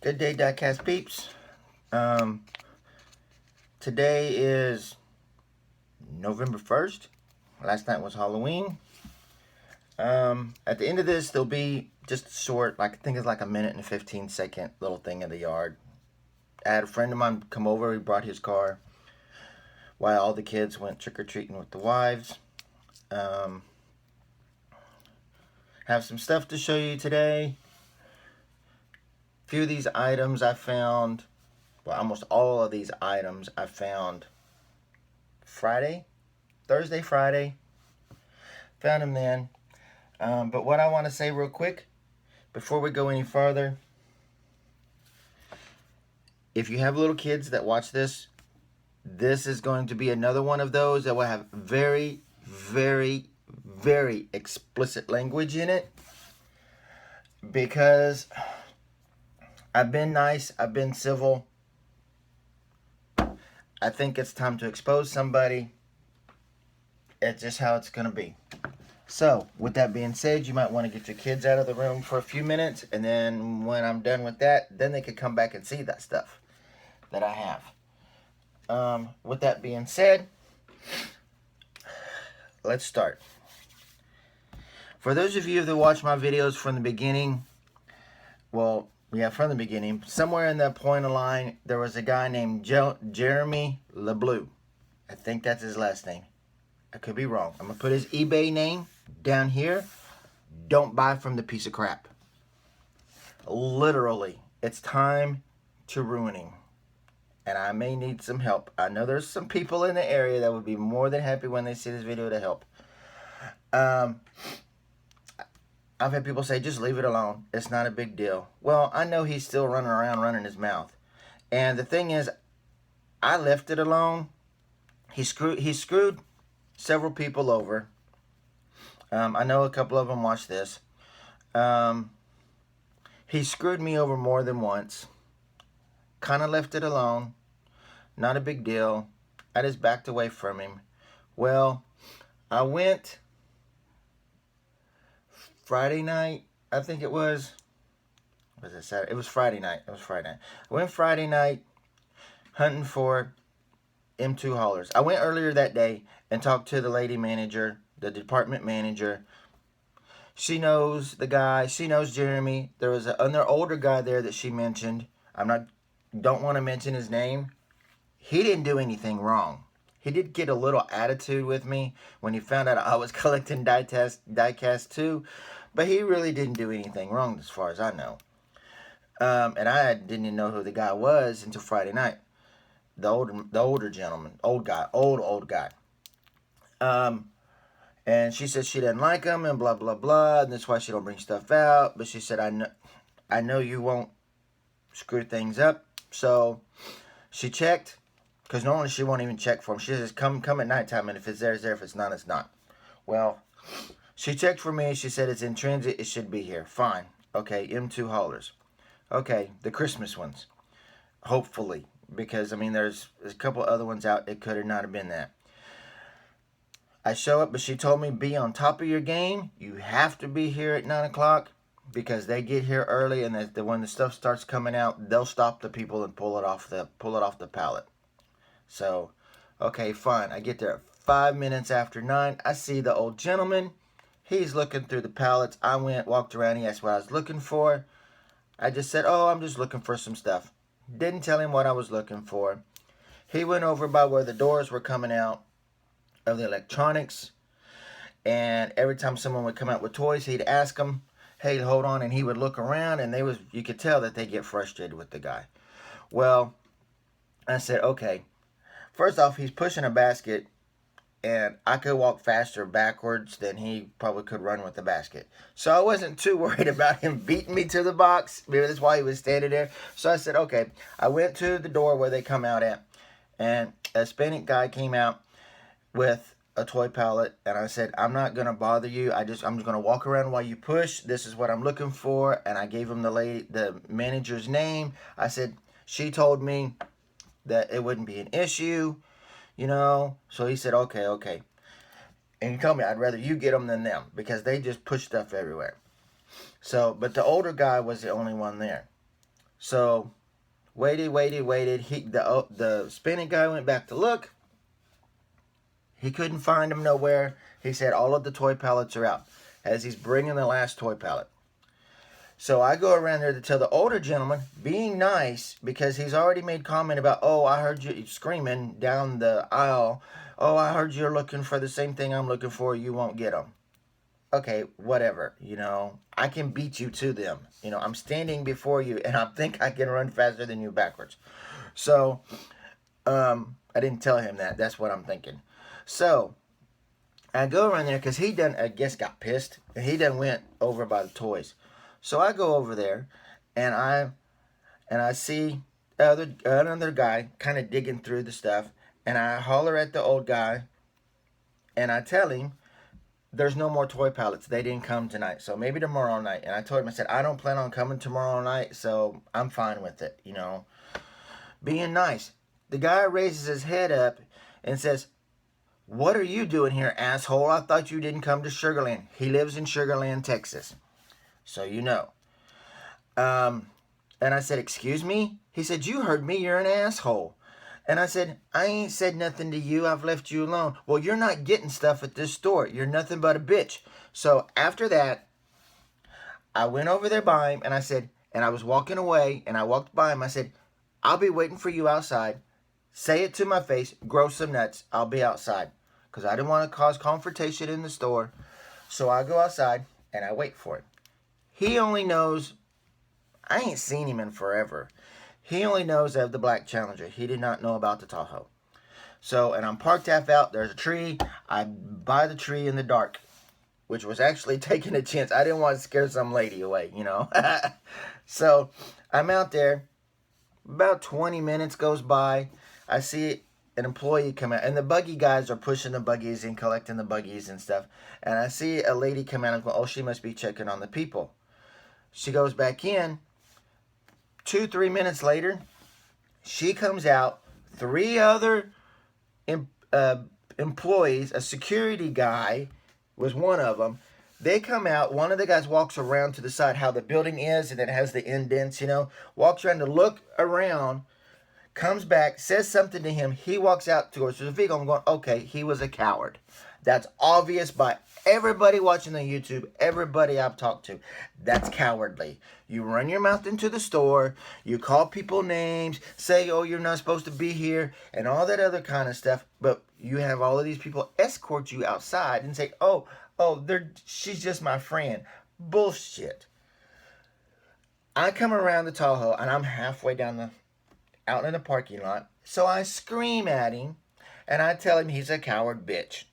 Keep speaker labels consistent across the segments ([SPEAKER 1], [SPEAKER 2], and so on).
[SPEAKER 1] Good day, Diecast peeps. Um, Today is November 1st. Last night was Halloween. At the end of this, there'll be just short, like I think it's like a minute and a 15-second little thing in the yard. I had a friend of mine come over. He brought his car while all the kids went trick-or-treating with the wives. Have some stuff to show you today. A few of these items I found, well, almost all of these items I found Thursday, Friday. Found them then. But what I want to say real quick, before we go any further, if you have little kids that watch this, this is going to be another one of those that will have very, very, very explicit language in it. Because I've been nice, I've been civil. I think it's time to expose somebody. It's just how it's going to be. So, with that being said, you might want to get your kids out of the room for a few minutes, and then when I'm done with that, then they could come back and see that stuff that I have. With that being said, let's start. For those of you that watch my videos from the beginning, from the beginning, somewhere in that point of line, there was a guy named Jeremy LeBleu. I think that's his last name. I could be wrong. I'm going to put his eBay name down here. Don't buy from the piece of crap. Literally, it's time to ruin him. And I may need some help. I know there's some people in the area that would be more than happy when they see this video to help. I've had people say, just leave it alone. It's not a big deal. Well, I know he's still running around running his mouth. And the thing is, I left it alone. He screwed several people over. I know a couple of them watch this. He screwed me over more than once. Kind of left it alone. Not a big deal. I just backed away from him. Well, I went Friday night, I think it was. Was it Saturday? It was Friday night. I went Friday night hunting for M2 haulers. I went earlier that day and talked to the lady manager, the department manager. She knows the guy. She knows Jeremy. There was another older guy there that she mentioned. Don't want to mention his name. He didn't do anything wrong. He did get a little attitude with me when he found out I was collecting diecast too, but he really didn't do anything wrong as far as I know. And I didn't even know who the guy was until Friday night. The older gentleman, old guy. And she said she didn't like him and blah blah blah, and that's why she don't bring stuff out. But she said I know you won't screw things up. So she checked, because normally she won't even check for him. She says come at nighttime, and if it's there, it's there. If it's not, it's not. Well, she checked for me. She said it's in transit. It should be here. Fine. Okay, M2 haulers. Okay, the Christmas ones. Hopefully. Because, I mean, there's a couple other ones out. It could have not have been that. I show up, but she told me be on top of your game. You have to be here at 9 o'clock because they get here early, and when the stuff starts coming out, they'll stop the people and pull it off the pallet. So, okay, fine. I get there at 5 minutes after 9. I see the old gentleman. He's looking through the pallets. I walked around. He asked what I was looking for. I just said, oh, I'm just looking for some stuff. Didn't tell him what I was looking for. He went over by where the doors were coming out of the electronics. And every time someone would come out with toys, he'd ask them, hey, hold on. And he would look around, and you could tell that they get frustrated with the guy. Well, I said, okay. First off, he's pushing a basket, and I could walk faster backwards than he probably could run with the basket. So I wasn't too worried about him beating me to the box. Maybe that's why he was standing there. So I said, okay. I went to the door where they come out at, and a Hispanic guy came out with a toy pallet, and I said, I'm not going to bother you. I'm just going to walk around while you push. This is what I'm looking for. And I gave him the manager's name. I said, she told me that it wouldn't be an issue, So he said, okay. And he told me I'd rather you get them than them because they just push stuff everywhere. So, but the older guy was the only one there. So waited. The spinning guy went back to look. He couldn't find them nowhere. He said all of the toy pallets are out as he's bringing the last toy pallet. So I go around there to tell the older gentleman, being nice, because he's already made comment about, oh, I heard you screaming down the aisle. Oh, I heard you're looking for the same thing I'm looking for. You won't get them. Okay, whatever. I can beat you to them. I'm standing before you, and I think I can run faster than you backwards. So, I didn't tell him that. That's what I'm thinking. So, I go around there because he done, I guess, got pissed, and he done went over by the toys. So I go over there, and I see another guy kind of digging through the stuff, and I holler at the old guy, and I tell him there's no more toy pallets. They didn't come tonight, so maybe tomorrow night. And I told him, I said, I don't plan on coming tomorrow night, so I'm fine with it, being nice. The guy raises his head up and says, what are you doing here, asshole? I thought you didn't come to Sugarland. He lives in Sugarland, Texas. So and I said, excuse me? He said, you heard me, you're an asshole. And I said, I ain't said nothing to you, I've left you alone. Well, you're not getting stuff at this store. You're nothing but a bitch. So after that, I went over there by him, and I said, and I was walking away, and I walked by him, I said, I'll be waiting for you outside. Say it to my face, grow some nuts, I'll be outside. Because I didn't want to cause confrontation in the store. So I go outside, and I wait for him. He only knows, I ain't seen him in forever. He only knows of the black Challenger. He did not know about the Tahoe. So, and I'm parked half out. There's a tree. I buy the tree in the dark, which was actually taking a chance. I didn't want to scare some lady away, So, I'm out there. About 20 minutes goes by. I see an employee come out. And the buggy guys are pushing the buggies and collecting the buggies and stuff. And I see a lady come out and go, oh, she must be checking on the people. She goes back in. 2-3 minutes later, she comes out. 3 other employees, a security guy was one of them. They come out. One of the guys walks around to the side, how the building is, and it has the indents, walks around to look around, comes back, says something to him. He walks out towards the vehicle. I'm going, okay, he was a coward. That's obvious by everybody watching the YouTube, everybody I've talked to. That's cowardly. You run your mouth into the store, you call people names, say, oh, you're not supposed to be here, and all that other kind of stuff, but you have all of these people escort you outside and say, oh, she's just my friend. Bullshit. I come around the Tahoe, and I'm halfway out in the parking lot, so I scream at him, and I tell him he's a coward bitch.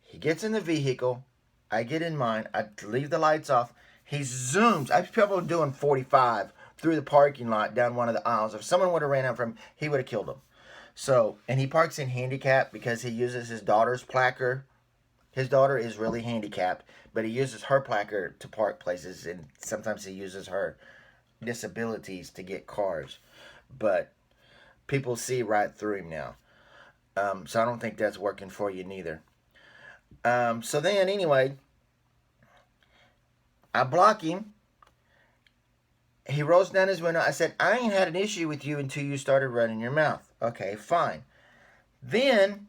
[SPEAKER 1] He gets in the vehicle. I get in mine. I leave the lights off. He zooms. I was probably doing 45 through the parking lot down one of the aisles. If someone would have ran out from him, he would have killed him. So, and he parks in handicap because he uses his daughter's placard. His daughter is really handicapped, but he uses her placard to park places, and sometimes he uses her disabilities to get cars. But people see right through him now. So I don't think that's working for you neither. So then, anyway, I block him. He rolls down his window. I said, I ain't had an issue with you until you started running your mouth. Okay, fine. Then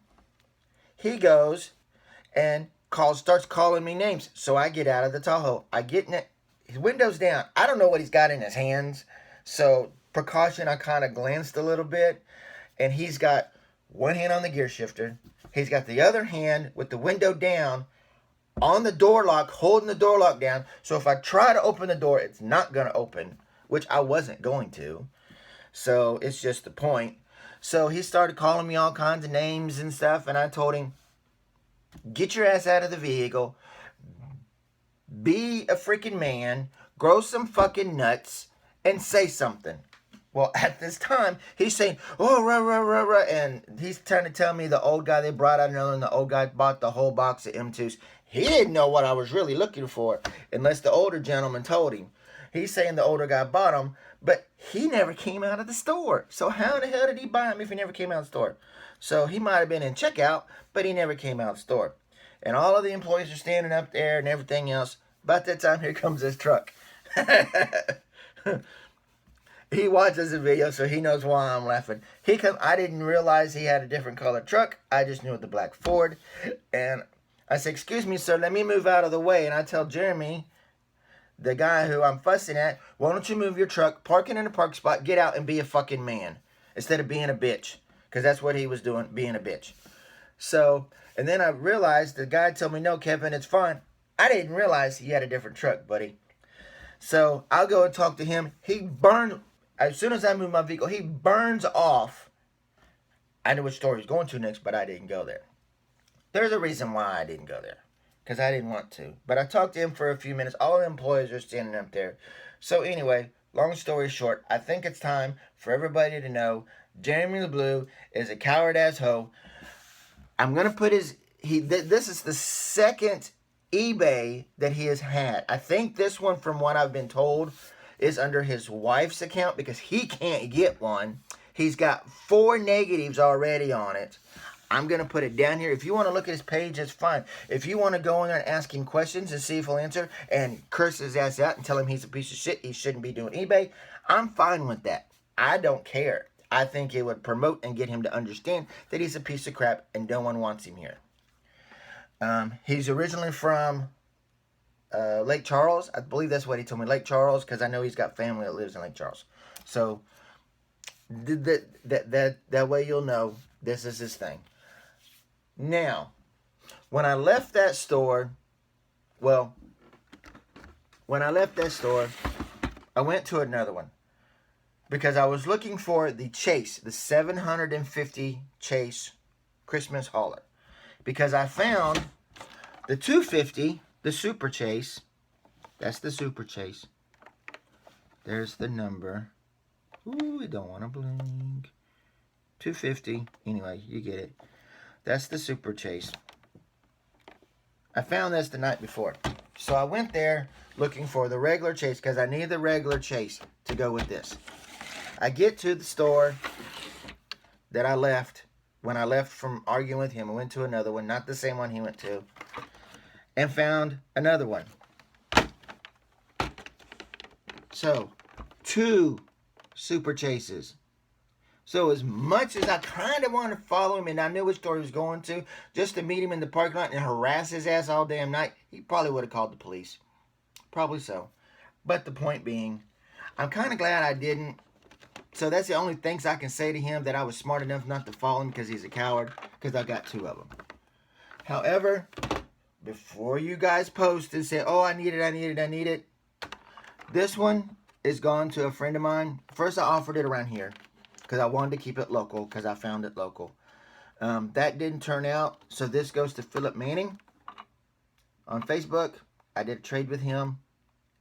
[SPEAKER 1] he goes and starts calling me names. So I get out of the Tahoe. I get in it. His window's down. I don't know what he's got in his hands. So, precaution, I kind of glanced a little bit. And he's got one hand on the gear shifter. He's got the other hand with the window down on the door lock, holding the door lock down. So if I try to open the door, it's not going to open, which I wasn't going to. So it's just the point. So he started calling me all kinds of names and stuff. And I told him, get your ass out of the vehicle. Be a freaking man. Grow some fucking nuts and say something. Well, at this time, he's saying, oh, rah, and he's trying to tell me the old guy they brought out another, and the old guy bought the whole box of M2s. He didn't know what I was really looking for, unless the older gentleman told him. He's saying the older guy bought them, but he never came out of the store. So how in the hell did he buy them if he never came out of the store? So he might have been in checkout, but he never came out of the store. And all of the employees are standing up there and everything else. About that time, here comes this truck. He watches the video, so he knows why I'm laughing. I didn't realize he had a different colored truck. I just knew it was the black Ford. And I said, excuse me, sir, let me move out of the way. And I tell Jeremy, the guy who I'm fussing at, why don't you move your truck, park it in a park spot, get out and be a fucking man. Instead of being a bitch. Because that's what he was doing, being a bitch. So, and then I realized the guy told me, no, Kevin, it's fine. I didn't realize he had a different truck, buddy. So I'll go and talk to him. As soon as I move my vehicle, he burns off. I know which store he's going to next, but I didn't go there. There's a reason why I didn't go there. Because I didn't want to. But I talked to him for a few minutes. All the employees are standing up there. So anyway, long story short, I think it's time for everybody to know Jeremy the Blue is a coward-ass hoe. I'm going to put this is the second eBay that he has had. I think this one, from what I've been told, is under his wife's account because he can't get one. He's got 4 negatives already on it. I'm going to put it down here. If you want to look at his page, that's fine. If you want to go in there and ask him questions and see if he'll answer and curse his ass out and tell him he's a piece of shit, he shouldn't be doing eBay, I'm fine with that. I don't care. I think it would promote and get him to understand that he's a piece of crap and no one wants him here. He's originally from Lake Charles. I believe that's what he told me, Lake Charles, because I know he's got family that lives in Lake Charles. So that way you'll know this is his thing. Now, when I left that store, I went to another one because I was looking for the Chase, the 750 Chase Christmas hauler, because I found the 250, the Super Chase. That's the Super Chase. There's the number. Ooh, I don't want to blink. 250. Anyway, you get it. That's the Super Chase. I found this the night before. So I went there looking for the regular Chase because I need the regular Chase to go with this. I get to the store that I left when I left from arguing with him. I went to another one, not the same one he went to, and found another one. So, 2 Super Chases. So as much as I kind of wanted to follow him and I knew which store he was going to, just to meet him in the parking lot and harass his ass all damn night, he probably would have called the police. Probably so. But the point being, I'm kind of glad I didn't. So that's the only things I can say to him, that I was smart enough not to follow him because he's a coward, because I got 2 of them. However, before you guys post and say, oh, I need it, this one is gone to a friend of mine. First, I offered it around here because I wanted to keep it local, because I found it local. That didn't turn out, so this goes to Philip Manning on Facebook. I did a trade with him.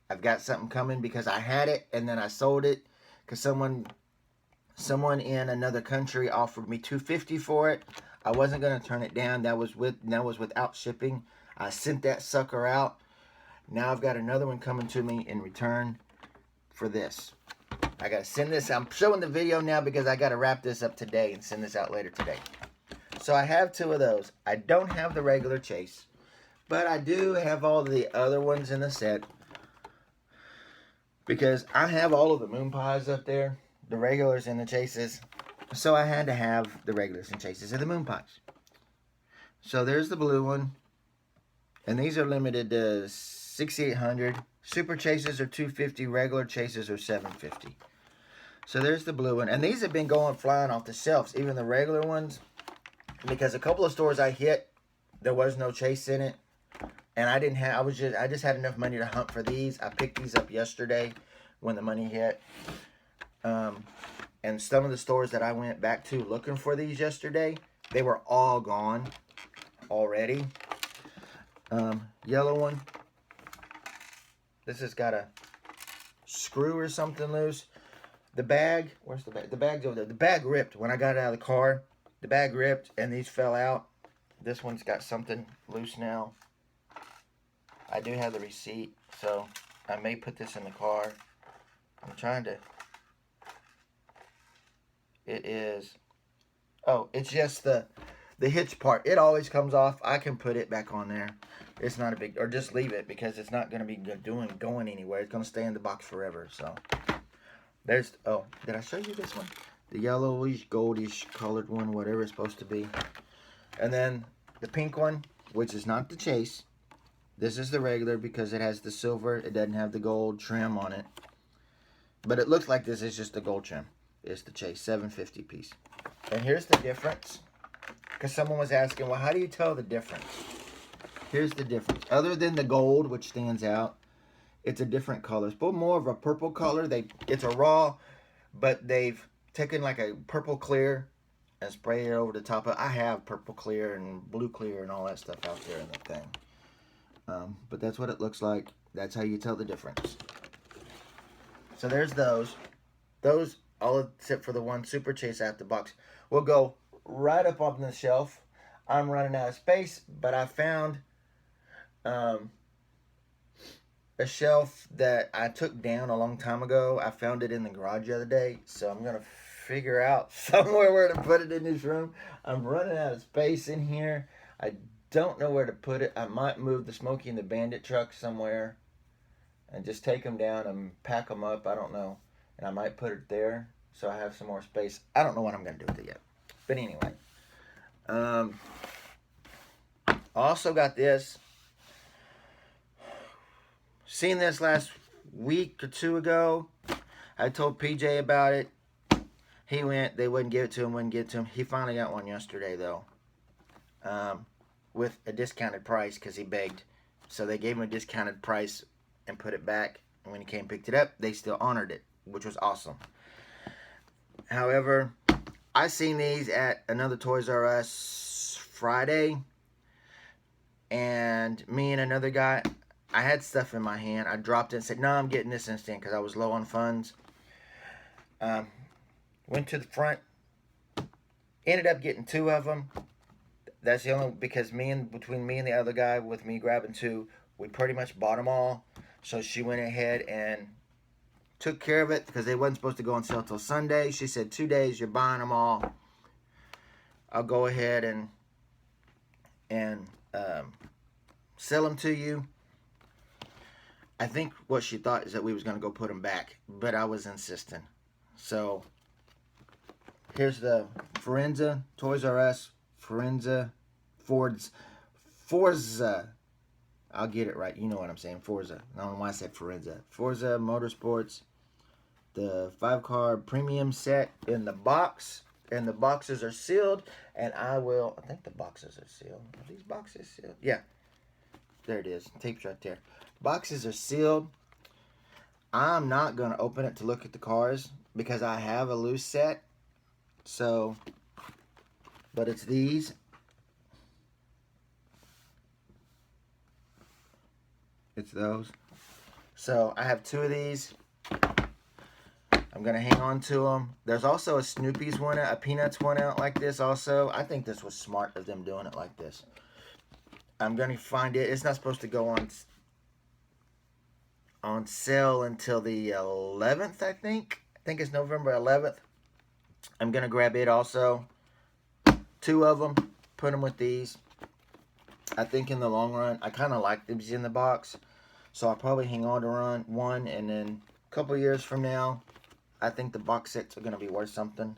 [SPEAKER 1] I've got something coming because I had it and then I sold it because someone in another country offered me $250 for it. I wasn't going to turn it down. That was without shipping. I sent that sucker out. Now I've got another one coming to me in return for this. I got to send this. I'm showing the video now because I got to wrap this up today and send this out later today. So I have 2 of those. I don't have the regular Chase, but I do have all the other ones in the set because I have all of the moon pies up there, the regulars and the Chases. So I had to have the regulars and Chases and the moon pies. So there's the blue one, and these are limited to 6,800. Super Chases are 250, regular Chases are 750. So there's the blue one, and these have been flying off the shelves, even the regular ones, because a couple of stores I hit, there was no Chase in it, and I just had enough money to hunt for these. I picked these up yesterday when the money hit, and some of the stores that I went back to looking for these yesterday, they were all gone already. Yellow one. This has got a screw or something loose. The bag, where's the bag? The bag's over there. The bag ripped when I got out of the car. The bag ripped and these fell out. This one's got something loose now. I do have the receipt, so I may put this in the car. I'm trying to. It is. Oh, it's just the hitch part. It always comes off. I can put it back on there. It's not a big, or just leave it because it's not going to be going anywhere. It's going to stay in the box forever. So There's, oh, did I show you this one? The yellowish, goldish colored one, whatever it's supposed to be. And then the pink one, which is not the Chase. This is the regular because it has the silver. It doesn't have the gold trim on it. But it looks like this is just the gold trim. It's the Chase, $7.50 piece. And here's the difference. Because someone was asking, well, how do you tell the difference? Here's the difference. Other than the gold, which stands out, it's a different color. It's more of a purple color. It's a raw, but they've taken like a purple clear and sprayed it over the top of it. I have purple clear and blue clear and all that stuff out there in the thing. But that's what it looks like. That's how you tell the difference. So there's those. Those, all except for the one Super Chase out the box, will go right up on the shelf. I'm running out of space, but I found a shelf that I took down a long time ago. I found it in the garage the other day, so I'm gonna figure out somewhere where to put it in this room. I'm running out of space in here. I don't know where to put it. I might move the Smokey and the Bandit truck somewhere and just take them down and pack them up. I don't know. And I might put it there so I have some more space. I don't know what I'm gonna do with it yet. But anyway, I also got this. Seen this last week or two ago. I told PJ about it. He went, they wouldn't give it to him, wouldn't give it to him. He finally got one yesterday, though. With a discounted price, because he begged. So they gave him a discounted price and put it back. And when he came and picked it up, they still honored it, which was awesome. However, I seen these at another Toys R Us Friday. And me and another guy, I had stuff in my hand. I dropped it and said, no, I'm getting this instant because I was low on funds. Went to the front. Ended up getting two of them. That's the only, because between me and the other guy, with me grabbing two, we pretty much bought them all. So she went ahead and took care of it because they wasn't supposed to go on sale till Sunday. She said 2 days, you're buying them all. I'll go ahead and sell them to you. I think what she thought is that we was going to go put them back, but I was insisting. So, here's the Forza, Toys R Us, Forza. I'll get it right. You know what I'm saying, Forza. I don't know why I said Forza. Forza Motorsports, the 5-card premium set in the box. And the boxes are sealed, and I think the boxes are sealed. Are these boxes sealed? Yeah. There it is. Tape's right there. Boxes are sealed. I'm not going to open it to look at the cars because I have a loose set. So, but it's these. It's those. So, I have two of these. I'm going to hang on to them. There's also a Snoopy's one, a Peanuts one out like this also. I think this was smart of them doing it like this. I'm going to find it. It's not supposed to go on sale until the 11th, I think. I think it's November 11th. I'm going to grab it also. Two of them. Put them with these. I think in the long run, I kind of like these in the box. So I'll probably hang on to one. And then a couple years from now, I think the box sets are going to be worth something.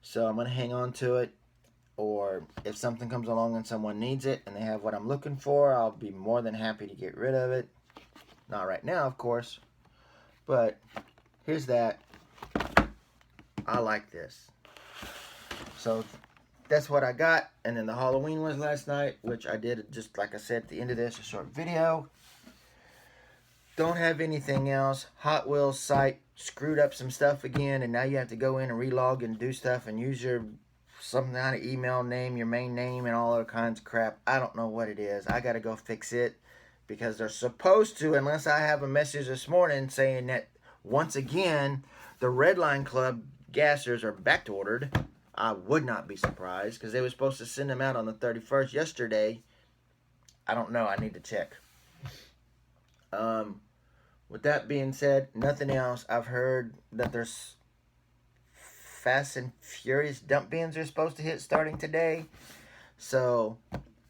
[SPEAKER 1] So I'm going to hang on to it. Or if something comes along and someone needs it and they have what I'm looking for, I'll be more than happy to get rid of it. Not right now, of course. But here's that. I like this. So that's what I got. And then the Halloween was last night, which I did, just like I said at the end of this, a short video. Don't have anything else. Hot Wheels site screwed up some stuff again, and now you have to go in and relog and do stuff and use your some kind of email name, your main name, and all other kinds of crap. I don't know what it is. I got to go fix it because they're supposed to, unless I have a message this morning saying that once again, the Redline Club gassers are back-ordered. I would not be surprised because they were supposed to send them out on the 31st yesterday. I don't know. I need to check. With that being said, nothing else. I've heard that there's Fast and Furious dump bins are supposed to hit starting today. So,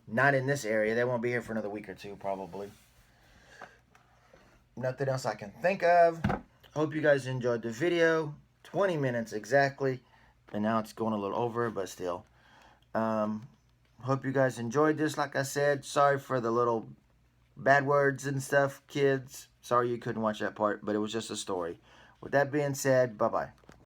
[SPEAKER 1] not in this area. They won't be here for another week or two, probably. Nothing else I can think of. hope you guys enjoyed the video. 20 minutes exactly. And now it's going a little over, but still. Hope you guys enjoyed this. Like I said, sorry for the little bad words and stuff, kids. Sorry you couldn't watch that part, but it was just a story. With that being said, bye-bye.